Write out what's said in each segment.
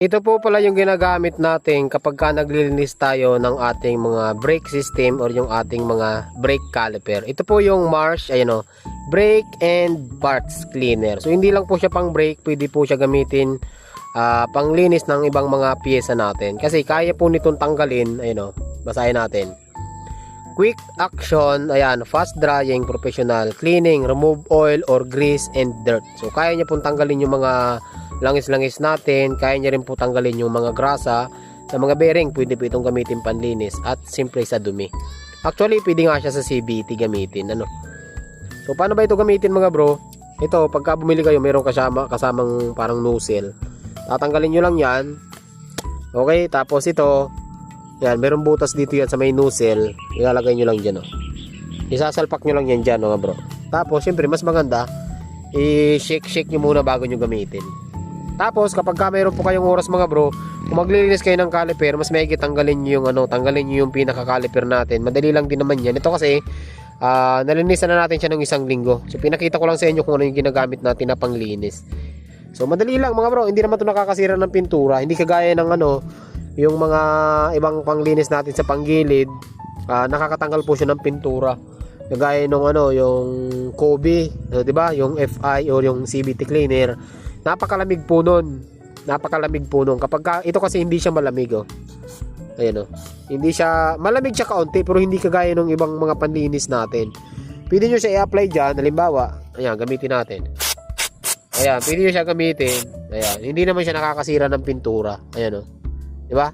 Ito po pala yung ginagamit natin kapag ka naglilinis tayo ng ating mga brake system or yung ating mga brake caliper. Ito po yung Marsh, ayan o, brake and parts cleaner. So hindi lang po siya pang brake, pwede po siya gamitin panglinis ng ibang mga piyesa natin. Kasi kaya po nitong tanggalin, ayan o, basahin natin. Quick action, ayan, fast drying, professional cleaning, remove oil or grease and dirt. So kaya niya pong tanggalin yung mga langis-langis natin, kaya niya rin po tanggalin yung mga grasa sa mga bearing, pwede po itong gamitin panlinis at simple sa dumi. Actually, pwede nga siya sa CVT gamitin, ano. So paano ba ito gamitin mga bro? Ito, pagka bumili kayo, mayroong kasamang parang nozzle. Tatanggalin nyo lang yan. Okay, tapos ito, yan, mayroong butas dito yan sa may nozzle. Ilalagay nyo lang dyan, oh. Isasalpak nyo lang yan dyan, mga bro. Tapos, syempre, mas maganda, i-shake nyo muna bago nyo gamitin. Tapos kapag ka mayroon po kayong oras mga bro, kung maglilinis kayo ng caliper, mas maigi tanggalin niyo yung tanggalin niyo yung pinaka-caliper natin. Madali lang din naman 'yan. Ito kasi nalinisan na natin siya ng 1 linggo. So pinakita ko lang sa inyo kung ano yung ginagamit natin na panglinis. So madali lang mga bro, hindi naman 'to nakakasira ng pintura. Hindi kagaya ng yung mga ibang panglinis natin sa panggilid, nakakatanggal po siya ng pintura. Kagaya nung yung Kobe, 'di ba? Yung FI or yung CVT cleaner. Napakalamig po nun. Napakalamig po nun. Ito kasi hindi siya malamig, oh. Ayan, oh. Hindi siya, malamig siya kaunti, pero hindi kagaya ng ibang mga panlinis natin. Pwede nyo siya i-apply dyan. Halimbawa, ayan, gamitin natin. Ayan, pwede nyo siya gamitin. Ayan, hindi naman siya nakakasira ng pintura. Ayan, oh. Diba?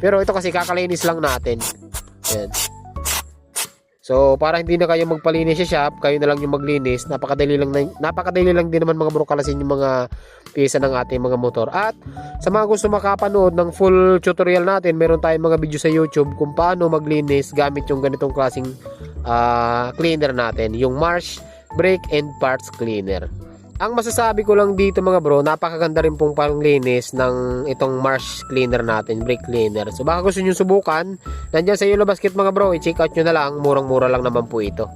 Pero ito kasi kakalinis lang natin. Ayan. So, para hindi na kayo magpalinis sa shop, kayo na lang yung maglinis. Napakadali lang din naman mga bro kalasin yung mga piyesa ng ating mga motor. At sa mga gusto makapanood ng full tutorial natin, meron tayong mga video sa YouTube kung paano maglinis gamit yung ganitong klaseng cleaner natin, yung Marsh Brake and Parts Cleaner. Ang masasabi ko lang dito mga bro, napakaganda rin pong panglinis ng itong Marsh cleaner natin, brake cleaner. So baka gusto nyo subukan, nandiyan sa Yellow Basket mga bro, i-check out nyo na lang, murang-mura lang naman po ito.